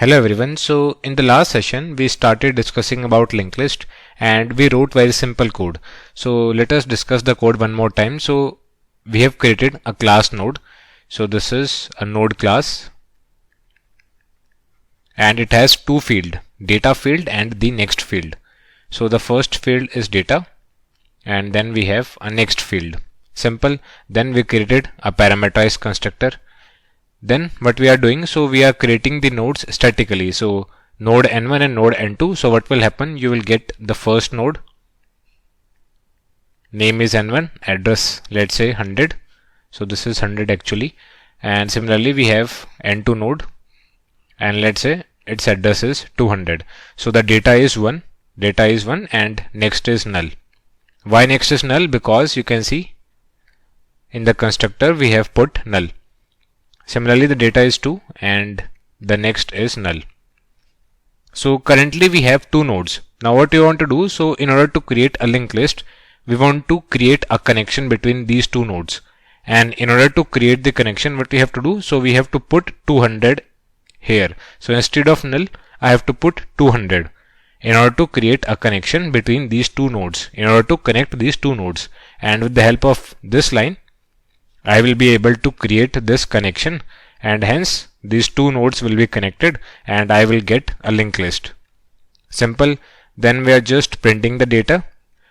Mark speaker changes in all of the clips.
Speaker 1: Hello everyone. So in the last session we started discussing about linked list and we wrote very simple code. So let us discuss the code one more time. So we have created a class node. So this is a node class and it has two fields, data field and the next field. So the first field is data and then we have a next field. Simple. Then we created a parameterized constructor. Then what we are doing, so we are creating the nodes statically. So node n1 and node n2. So what will happen, you will get the first node, name is n1, address let's say 100. So this is 100 actually. And similarly we have n2 node and let's say its address is 200. So the data is 1 and next is null. Why next is null? Because you can see in the constructor we have put null. Similarly, the data is 2 and the next is null. So currently we have two nodes. Now what you want to do, so in order to create a linked list, we want to create a connection between these two nodes. And in order to create the connection, what we have to do, so we have to put 200 here. So instead of null, I have to put 200 in order to create a connection between these two nodes, in order to connect these two nodes. And with the help of this line, I will be able to create this connection and hence these two nodes will be connected and I will get a linked list. Simple. Then we are just printing the data.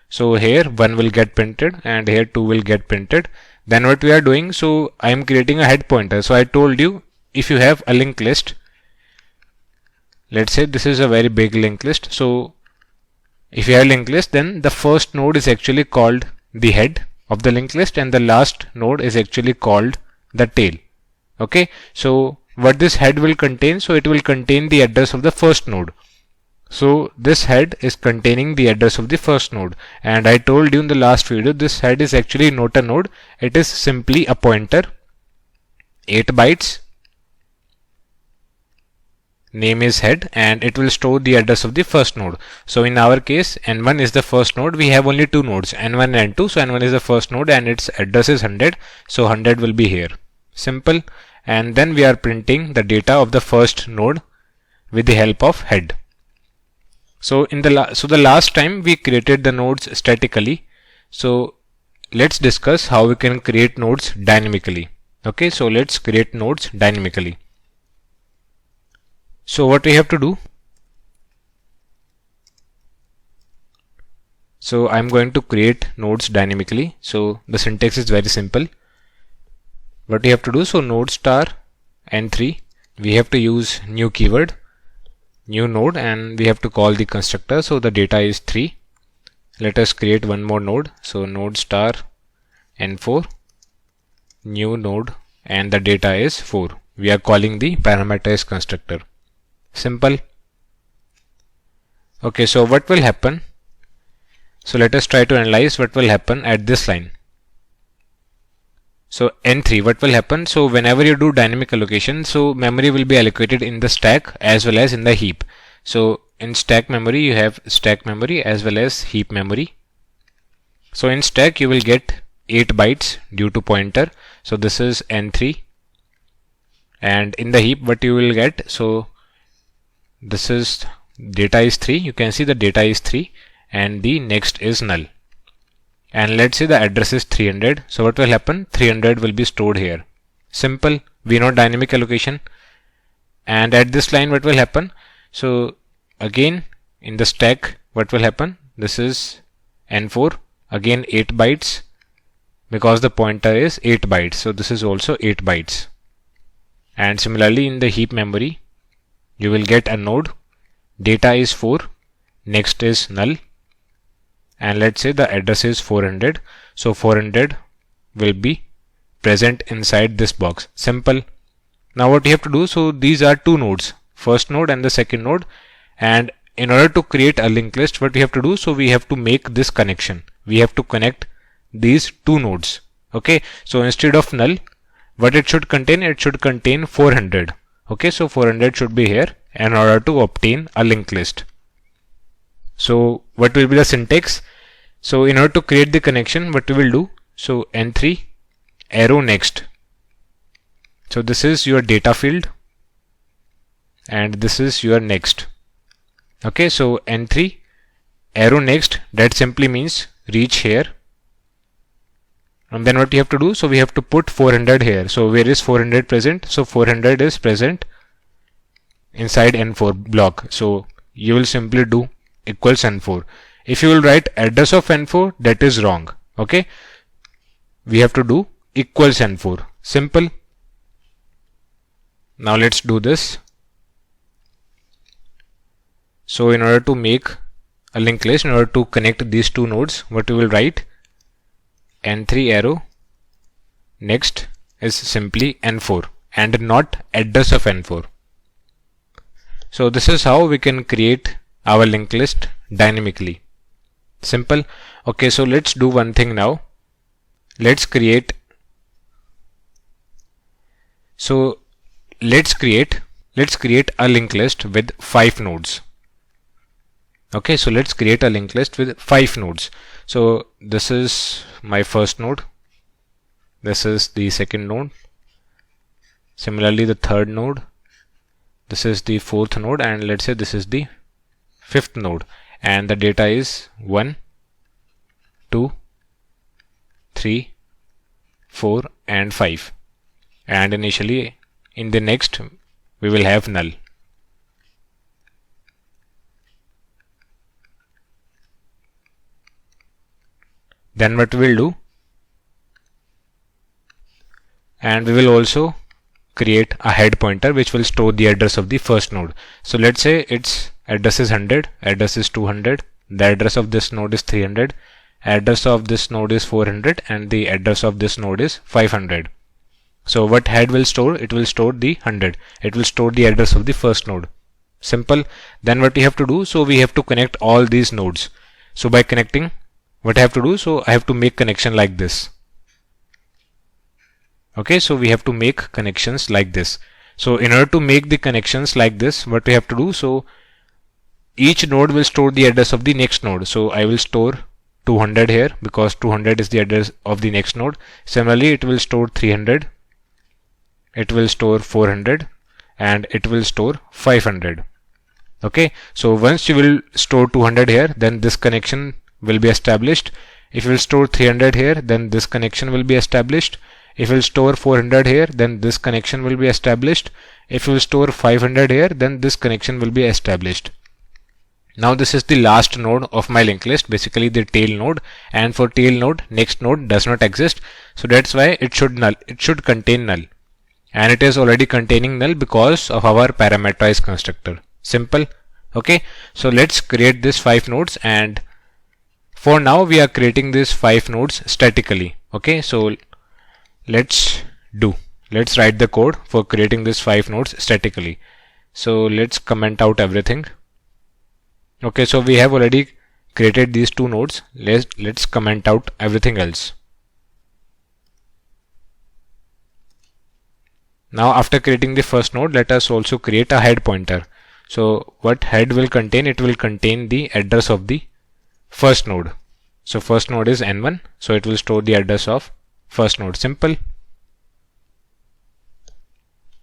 Speaker 1: So here 1 will get printed and here 2 will get printed. Then what we are doing, so I am creating a head pointer. So I told you, if you have a linked list, let's say this is a very big linked list. So if you have a linked list, then the first node is actually called the head of the linked list and the last node is actually called the tail. Okay, so what this head will contain, so it will contain the address of the first node. So this head is containing the address of the first node, and I told you in the last video, this head is actually not a node, it is simply a pointer, 8 bytes, name is head, and it will store the address of the first node. So in our case, n1 is the first node. We have only two nodes, n1 and n2. So n1 is the first node and its address is 100. So 100 will be here. Simple. And then we are printing the data of the first node with the help of head. So the last time we created the nodes statically. So let's discuss how we can create nodes dynamically. Okay, so let's create nodes dynamically. So what we have to do, so I'm going to create nodes dynamically. So the syntax is very simple. What we have to do, so node star n3, we have to use new keyword, new node, and we have to call the constructor. So the data is 3. Let us create one more node. So node star n4, new node, and the data is 4. We are calling the parameterized constructor. Simple. Okay, so what will happen? So let us try to analyze what will happen at this line. So n3, what will happen? So whenever you do dynamic allocation, so memory will be allocated in the stack as well as in the heap. So in stack memory, you have stack memory as well as heap memory. So in stack, you will get 8 bytes due to pointer. So this is n3. And in the heap, what you will get, so this is data is 3. You can see the data is 3 and the next is null. And let's say the address is 300. So what will happen? 300 will be stored here. Simple. We know dynamic allocation. And at this line, what will happen? So again, in the stack, what will happen? This is n4. Again 8 bytes because the pointer is 8 bytes. So this is also 8 bytes. And similarly in the heap memory, you will get a node, data is 4, next is null, and let's say the address is 400. So 400 will be present inside this box. Simple. Now what you have to do, so these are two nodes, first node and the second node, and in order to create a linked list, what we have to do, so we have to make this connection. We have to connect these two nodes. Okay, so instead of null, what it should contain? It should contain 400. Okay, so 400 should be here in order to obtain a linked list. So what will be the syntax? So in order to create the connection, what we will do? So n3 arrow next. So this is your data field and this is your next. Okay, so N3 arrow next, that simply means reach here. And then what you have to do, so we have to put 400 here. So where is 400 present? So 400 is present inside N4 block. So you will simply do equals N4. If you will write address of N4, that is wrong. Okay, we have to do equals N4. Simple. Now let's do this. So in order to make a linked list, in order to connect these two nodes, what we will write, N3 arrow next is simply N4 and not address of N4. So this is how we can create our linked list dynamically. Simple. Okay, so let's do one thing now. Let's create a linked list with 5 nodes. Okay, so let's create a linked list with 5 nodes. So this is my first node. This is the second node. Similarly, the third node. This is the fourth node, and let's say this is the fifth node. And the data is 1, 2, 3, 4, and 5. And initially, in the next, we will have null. Then what we will do, and we will also create a head pointer which will store the address of the first node. So let's say its address is 100, address is 200, the address of this node is 300, address of this node is 400, and the address of this node is 500. So what head will store? It will store the 100. It will store the address of the first node. Simple. Then what we have to do, so we have to connect all these nodes. So by connecting, what I have to do, so I have to make connection like this. Okay, so we have to make connections like this. So in order to make the connections like this, what we have to do, so each node will store the address of the next node. So I will store 200 here because 200 is the address of the next node. Similarly, it will store 300, it will store 400, and it will store 500. Okay, so once you will store 200 here, then this connection will be established. If you will store 300 here, then this connection will be established. If you will store 400 here, then this connection will be established. If you will store 500 here, then this connection will be established. Now this is the last node of my linked list, basically the tail node, and for tail node, next node does not exist. So that's why it should contain null. And it is already containing null because of our parameterized constructor. Simple. Okay, so let's create this 5 nodes, and for now we are creating these 5 nodes statically. Okay, so let's write the code for creating these 5 nodes statically. So let's comment out everything. Okay, so we have already created these 2 nodes. Let's comment out everything else. Now after creating the first node, let us also create a head pointer. So what head will contain? It will contain the address of the first node. So first node is N1, so it will store the address of first node. Simple.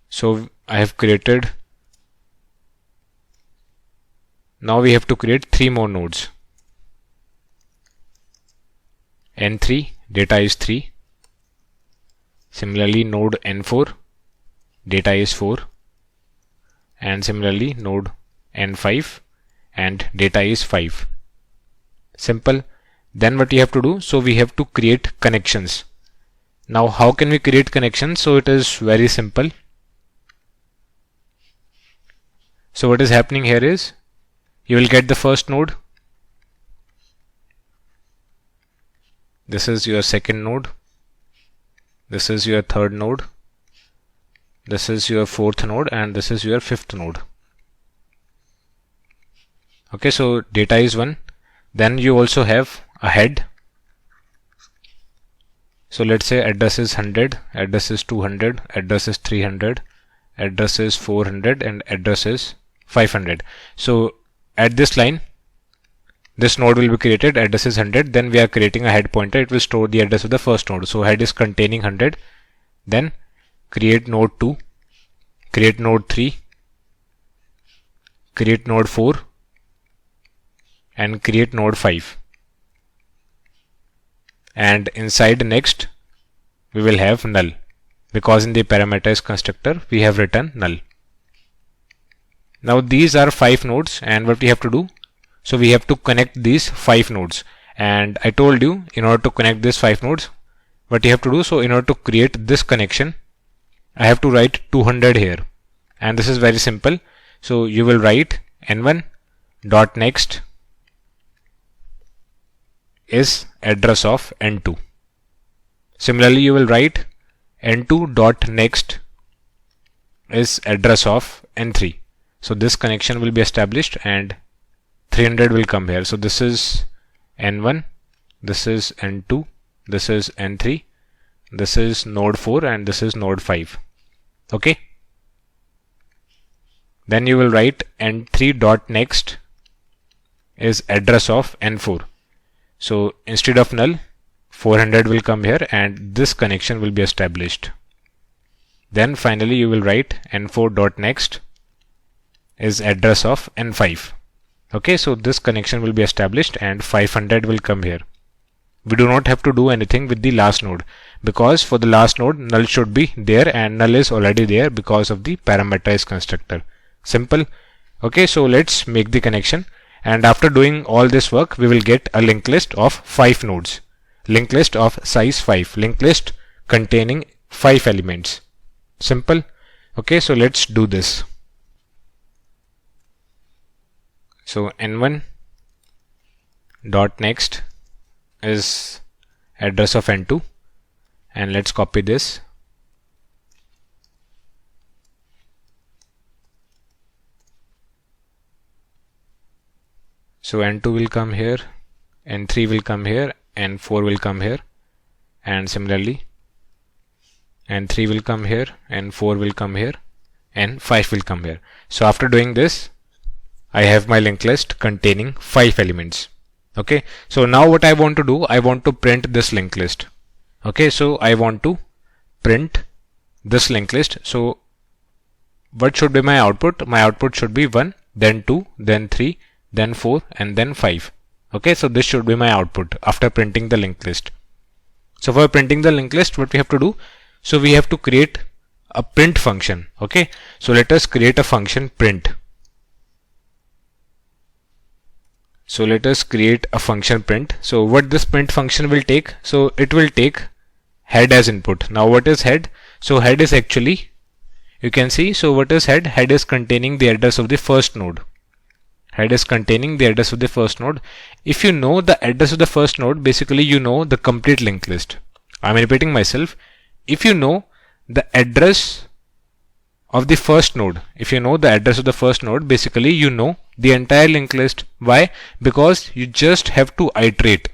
Speaker 1: So I have created. Now we have to create 3 more nodes. N3, data is 3. Similarly, node N4, data is 4. And similarly, node N5 and data is 5. Simple. Then what you have to do, so we have to create connections. Now how can we create connections? So it is very simple. So what is happening here is, you will get the first node. This is your second node. This is your third node. This is your fourth node, and this is your fifth node. Okay, so data is 1. Then you also have a head. So let's say address is 100, address is 200, address is 300, address is 400, and address is 500. So at this line, this node will be created, address is 100, then we are creating a head pointer. It will store the address of the first node. So head is containing 100, then create node 2, create node 3, create node 4 and create node 5, and inside next we will have null, because in the parameterized constructor we have written null. Now these are 5 nodes, and what we have to do, so we have to connect these 5 nodes, and I told you in order to connect these 5 nodes what you have to do. So in order to create this connection, I have to write 200 here, and this is very simple. So you will write n1 dot next is address of n2. Similarly, you will write n2 dot next is address of n3. So this connection will be established and 300 will come here. So this is n1, this is n2, this is n3, this is node 4, and this is node 5. Okay. Then you will write n3 dot next is address of n4. So instead of null, 400 will come here, and this connection will be established. Then finally you will write n4 dot next is address of n5. Okay, so this connection will be established and 500 will come here. We do not have to do anything with the last node, because for the last node null should be there, and null is already there because of the parameterized constructor. Simple. Okay, so let's make the connection, and after doing all this work we will get a linked list of 5 nodes. Linked list of size 5. Linked list containing 5 elements. Simple. Okay, so let's do this. So n1 dot next is address of n2, and let's copy this. So n2 will come here, n3 will come here, n4 will come here, and similarly n3 will come here, n4 will come here, n5 will come here. So after doing this, I have my linked list containing 5 elements. Okay, so now what I want to do, I want to print this linked list. Okay, so I want to print this linked list. So what should be my output? My output should be 1, then 2, then 3, then 4, and then 5. Okay, so this should be my output after printing the linked list. So for printing the linked list, what we have to do? So we have to create a print function. Okay, so let us create a function print. So let us create a function print. So what this print function will take? So it will take head as input. Now what is head? So head is actually, you can see, so what is head? Head is containing the address of the first node. Head is containing the address of the first node. If you know the address of the first node, basically you know the complete linked list. I'm repeating myself. If you know the address of the first node, if you know the address of the first node, basically you know the entire linked list. Why? Because you just have to iterate.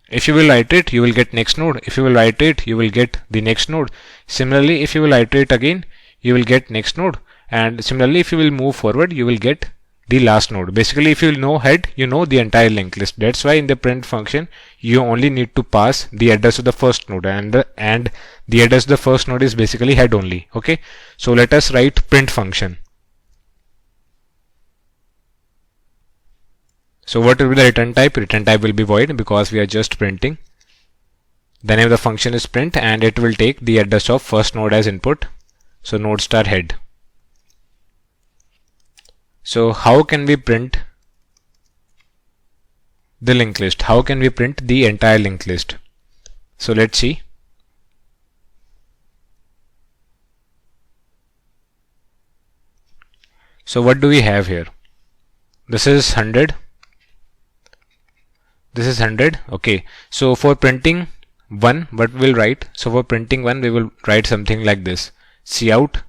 Speaker 1: If you will iterate, you will get next node. If you will iterate, you will get the next node. Similarly, if you will iterate again, you will get next node. And similarly, if you will move forward, you will get the last node. Basically, if you know head, you know the entire linked list. That's why in the print function, you only need to pass the address of the first node, and the address of the first node is basically head only. Okay, so let us write print function. So what will be the return type? Return type will be void, because we are just printing. The name of the function is print, and it will take the address of first node as input. So node star head. So how can we print the linked list? How can we print the entire linked list? So let's see. So what do we have here? This is 100. This is 100. Okay. So for printing 1, what we will write? So for printing 1, we will write something like this: cout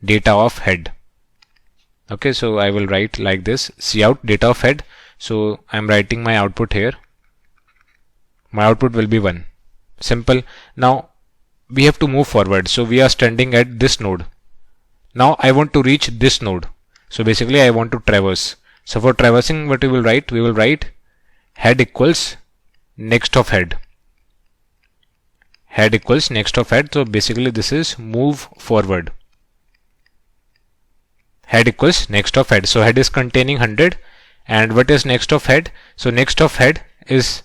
Speaker 1: data of head. Okay, so I will write like this: cout data of head. So I'm writing my output here. My output will be 1. Simple. Now we have to move forward. So we are standing at this node. Now I want to reach this node. So basically I want to traverse. So for traversing, what we will write? We will write head equals next of head. Head equals next of head. So basically this is move forward. head equals next of head. So head is containing 100, and what is next of head? So next of head is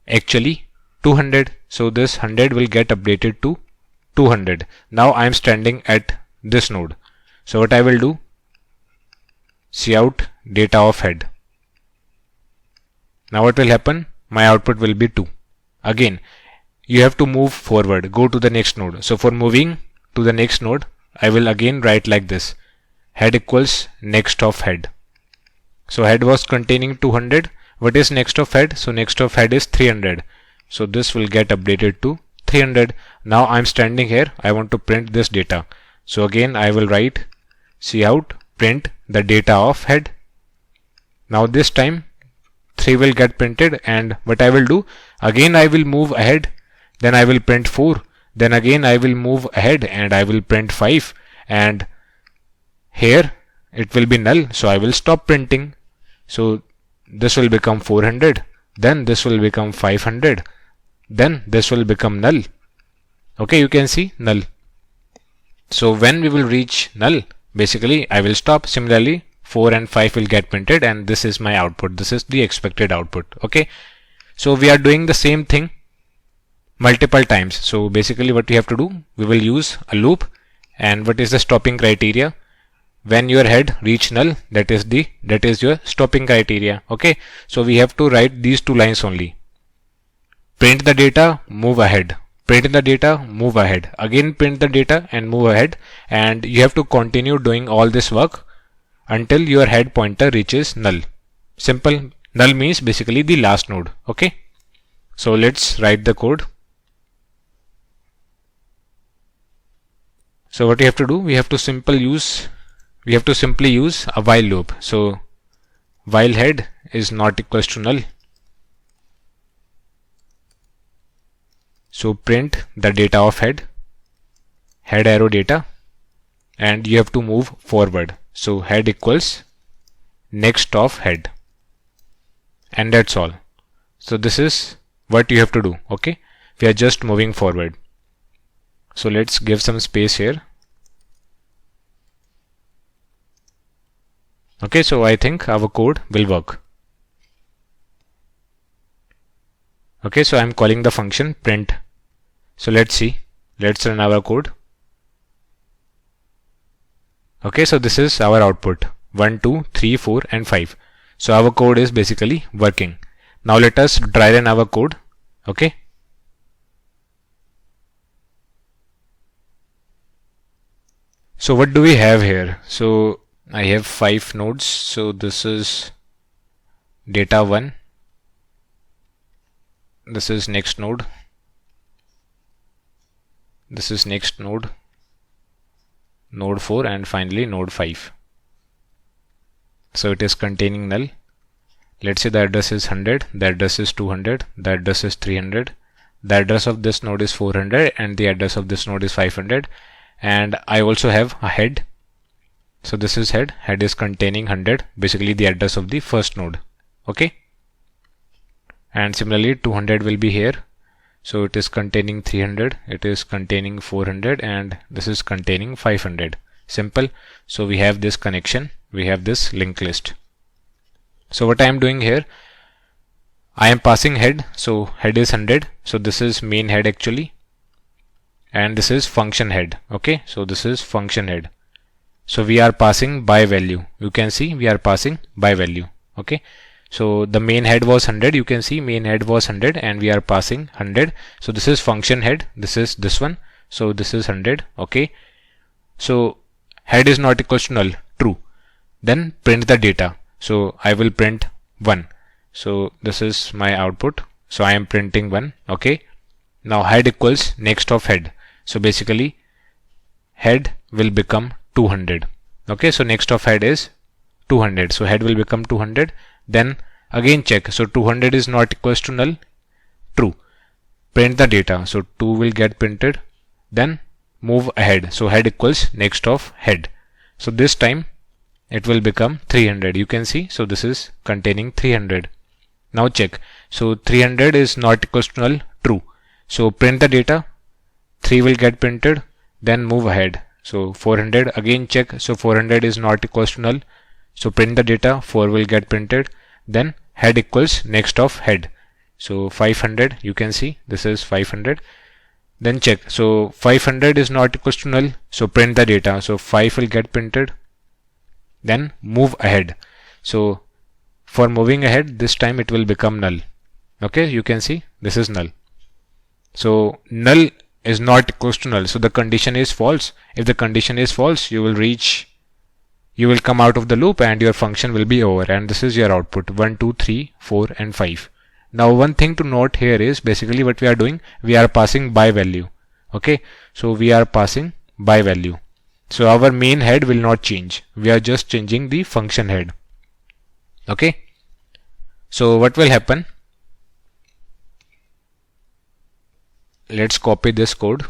Speaker 1: actually 200. So this 100 will get updated to 200. Now I am standing at this node. So what I will do, cout data of head. Now what will happen? My output will be 2. Again, you have to move forward, go to the next node. So for moving to the next node, I will again write like this, head equals next of head. So head was containing 200. What is next of head? So next of head is 300. So this will get updated to 300. Now I'm standing here, I want to print this data. So again I will write cout print the data of head. Now this time 3 will get printed, and what I will do, again I will move ahead, then I will print 4, then again I will move ahead and I will print 5, and here it will be null, so I will stop printing. So this will become 400, then this will become 500, then this will become null. Okay, you can see null. So when we will reach null, basically I will stop. Similarly 4 and 5 will get printed, and this is my output. This is the expected output. Okay, so we are doing the same thing multiple times. So basically what we have to do, we will use a loop. And what is the stopping criteria? When your head reach null, that is your stopping criteria. Okay, so we have to write these 2 lines only. Print the data, move ahead. Print the data, move ahead. Again print the data and move ahead, and you have to continue doing all this work until your head pointer reaches null. Simple. Null means basically the last node. Okay, so let's write the code. So what we have to do, we have to simply use a while loop. So while head is not equals to null, so print the data of head arrow data, and you have to move forward. So head equals next of head, and that's all. So this is what you have to do. Okay, we are just moving forward. So let's give some space here. Okay, so I think our code will work. Okay, so I'm calling the function print. So let's see, let's run our code. Okay, so this is our output, 1, 2, 3, 4 and 5. So our code is basically working. Now let us dry run our code. Okay, so what do we have here? So I have 5 nodes. So this is data 1, this is next node, this is next node, node 4, and finally node 5. So it is containing null. Let's say the address is 100, the address is 200, the address is 300, the address of this node is 400, and the address of this node is 500. And I also have a head. So this is head is containing 100, basically the address of the first node. Okay, and similarly 200 will be here. So it is containing 300, it is containing 400, and this is containing 500. Simple. So we have this connection, we have this linked list. So what I am doing here, I am passing head. So head is 100, so this is main head actually, and this is function head. Okay, so this is function head. So we are passing by value. You can see we are passing by value. Okay, so the main head was 100. You can see main head was 100, and we are passing 100. So this is function head. This is this one. So this is 100. Okay, so head is not equals to null. True. Then print the data. So I will print 1. So this is my output. So I am printing 1. Okay, now head equals next of head. So basically head will become 200. Okay, so next of head is 200. So head will become 200. Then again check. So 200 is not equals to null. True. Print the data. So 2 will get printed. Then move ahead. So head equals next of head. So this time it will become 300. You can see. So this is containing 300. Now check. So 300 is not equals to null. True. So print the data. 3 will get printed. Then move ahead. So 400, again check. So 400 is not equals to null. So print the data, 4 will get printed. Then head equals next of head. So 500, you can see this is 500. Then check. So 500 is not equals to null. So print the data. So 5 will get printed. Then move ahead. So for moving ahead, this time it will become null. Okay, you can see this is null. So null is not equals to null. So the condition is false. If the condition is false, you will come out of the loop and your function will be over. And this is your output 1, 2, 3, 4 and 5. Now one thing to note here is basically what we are doing. We are passing by value. Okay, so we are passing by value. So our main head will not change. We are just changing the function head. Okay. So what will happen? Let's copy this code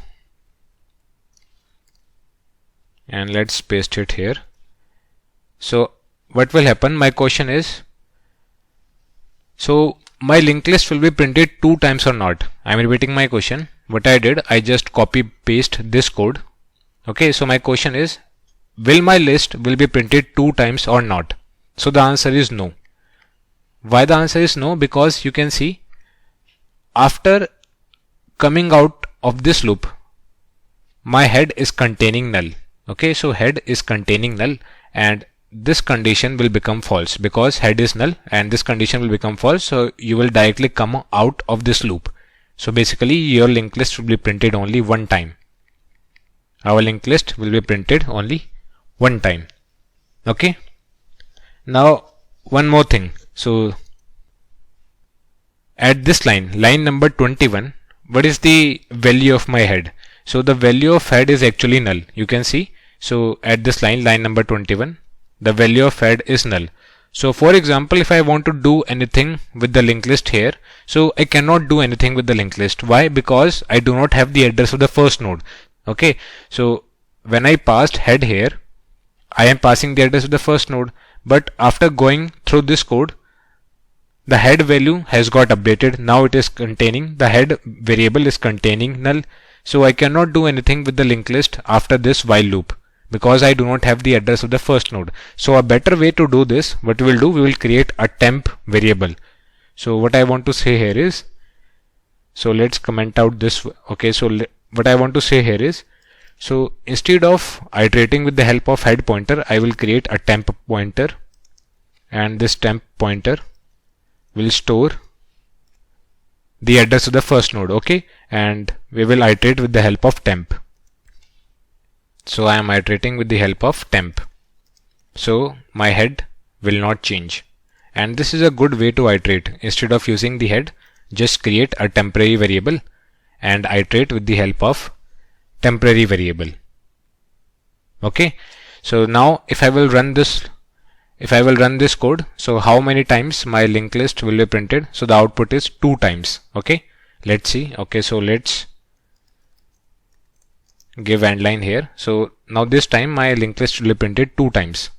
Speaker 1: and let's paste it here. So what will happen? My question is, so my linked list will be printed 2 times or not? I'm repeating my question. What I did, I just copy paste this code. Okay, so my question is, will my list will be printed 2 times or not? So the answer is no. Why the answer is no? Because you can see after coming out of this loop, my head is containing null. Okay, so head is containing null and this condition will become false because head is null and this condition will become false. So you will directly come out of this loop. So basically your linked list will be printed only one time. Our linked list will be printed only one time. Okay. Now one more thing. So at this line number 21, what is the value of my head? So the value of head is actually null. You can see. So at this line number 21, the value of head is null. So for example, if I want to do anything with the linked list here, so I cannot do anything with the linked list. Why? Because I do not have the address of the first node. Okay. So when I passed head here, I am passing the address of the first node. But after going through this code, the head value has got updated. Now it is containing, the head variable is containing null. So I cannot do anything with the linked list after this while loop because I do not have the address of the first node. So a better way to do this, what we will do, we will create a temp variable. So what I want to say here is, so let's comment out this. Okay, so what I want to say here is, so instead of iterating with the help of head pointer, I will create a temp pointer and this temp pointer will store the address of the first node. Okay, and we will iterate with the help of temp. So I am iterating with the help of temp. So my head will not change. And this is a good way to iterate. Instead of using the head, just create a temporary variable and iterate with the help of temporary variable. Okay. So now if I will run this code, so how many times my linked list will be printed? So the output is 2 times. Okay. Let's see. Okay. So let's give end line here. So now this time my linked list will be printed 2 times.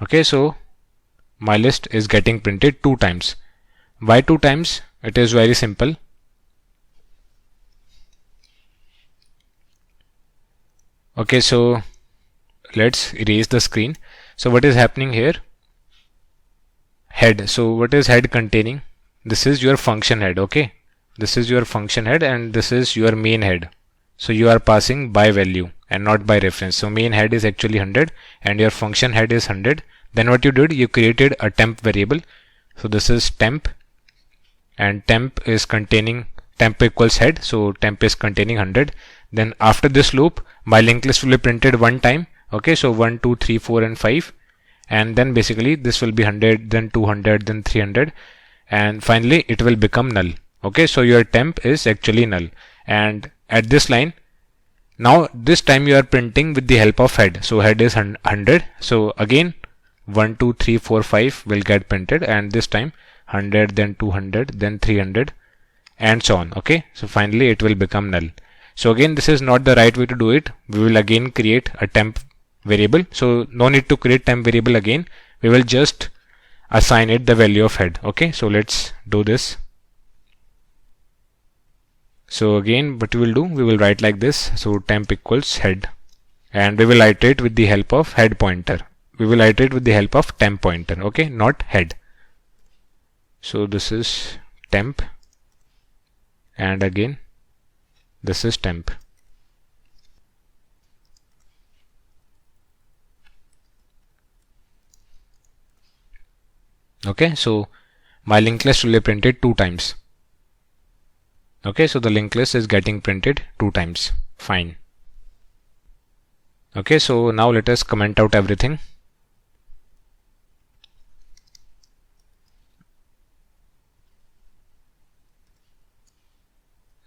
Speaker 1: Okay. So my list is getting printed 2 times. Why 2 times? It is very simple. Okay. So let's erase the screen. So what is happening here? Head. So what is head containing? This is your function head. Okay. This is your function head and this is your main head. So you are passing by value and not by reference. So main head is actually 100 and your function head is 100. Then what you did, you created a temp variable. So this is temp and temp is containing, temp equals head. So temp is containing 100. Then after this loop, my linked list will be printed one time. Okay, so 1, 2, 3, 4 and 5. And then basically this will be 100, then 200, then 300. And finally it will become null. Okay, so your temp is actually null. And at this line, now this time you are printing with the help of head. So head is 100. So again 1, 2, 3, 4, 5 will get printed and this time 100, then 200, then 300 and so on. Okay, so finally it will become null. So again, this is not the right way to do it. We will again create a temp variable. So no need to create temp variable again. We will just assign it the value of head. Okay, so let's do this. So again, what we will do, we will write like this. So temp equals head, and we will iterate with the help of head pointer. We will iterate with the help of temp pointer, okay, not head. So this is temp, and again this is temp. Okay, so my linked list will be printed 2 times. Okay, so the linked list is getting printed 2 times. Fine. Okay, so now let us comment out everything.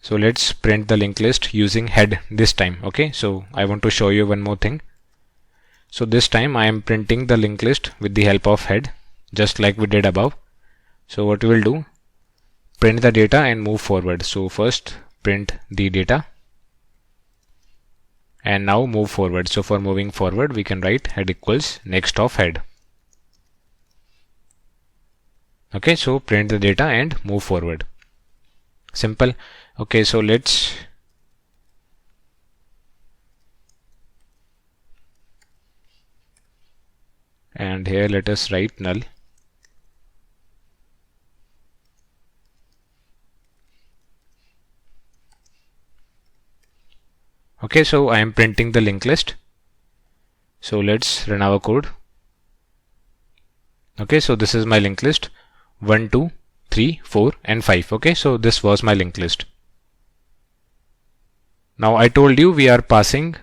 Speaker 1: So let's print the linked list using head this time. Okay, so I want to show you one more thing. So this time I am printing the linked list with the help of head, just like we did above. So what we will do, print the data and move forward. So first print the data and now move forward. So for moving forward, we can write head equals next of head. Okay, so print the data and move forward. Simple. Okay, so let's and here let us write null. Okay, so I am printing the linked list. So let's run our code. Okay, so this is my linked list 1, 2, 3, 4 and 5. Okay, so this was my linked list. Now I told you we are passing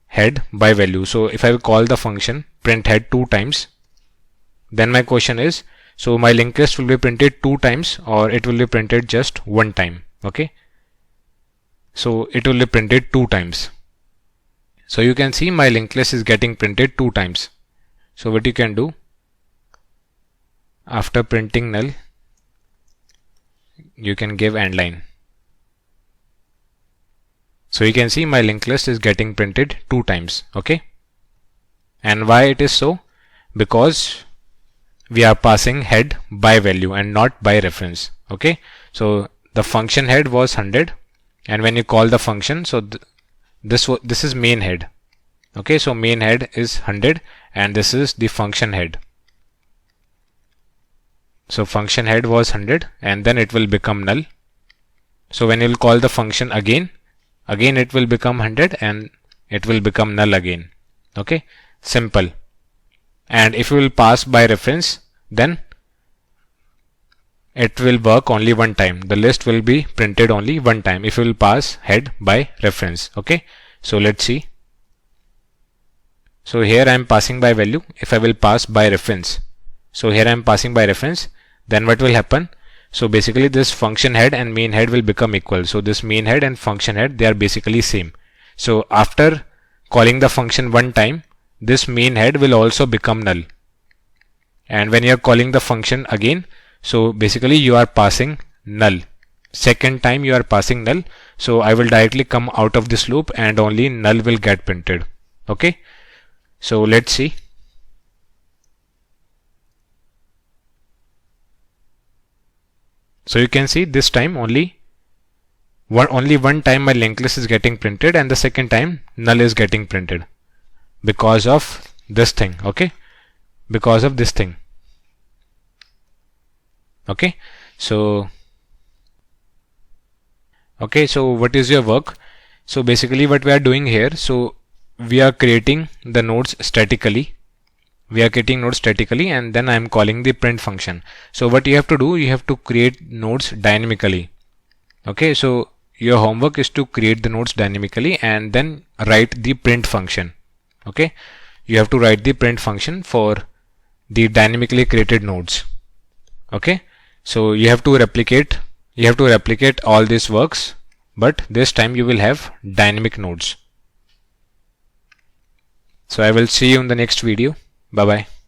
Speaker 1: head by value. So if I will call the function print head 2 times, then my question is, so my linked list will be printed 2 times or it will be printed just 1 time. Okay, so it will be printed 2 times. So you can see my linked list is getting printed 2 times. So what you can do, after printing null, you can give end line. So you can see my linked list is getting printed 2 times. Okay, and why it is so? Because we are passing head by value and not by reference. Okay, so the function head was 100, and when you call the function, so this is main head. Okay, so main head is 100 and this is the function head. So function head was 100 and then it will become null. So when you will call the function again it will become 100 and it will become null again. Okay, simple. And if you will pass by reference, then it will work only 1 time. The list will be printed only 1 time if you will pass head by reference. Okay, so let's see. So here I am passing by value. If I will pass by reference, so here I am passing by reference, then what will happen? So basically this function head and main head will become equal. So this main head and function head, they are basically same. So after calling the function 1 time, this main head will also become null. And when you are calling the function again, so basically you are passing null. Second time you are passing null. So I will directly come out of this loop and only null will get printed. Okay, so let's see. So you can see this time only one time my linked list is getting printed and the second time null is getting printed because of this thing. Okay, because of this thing. Okay, so what is your work? So basically what we are doing here, so we are creating the nodes statically. We are creating nodes statically and then I am calling the print function. So what you have to do, you have to create nodes dynamically. Okay, so your homework is to create the nodes dynamically and then write the print function. Okay, you have to write the print function for the dynamically created nodes. Okay, so you have to replicate all these works, but this time you will have dynamic nodes. So I will see you in the next video. Bye bye.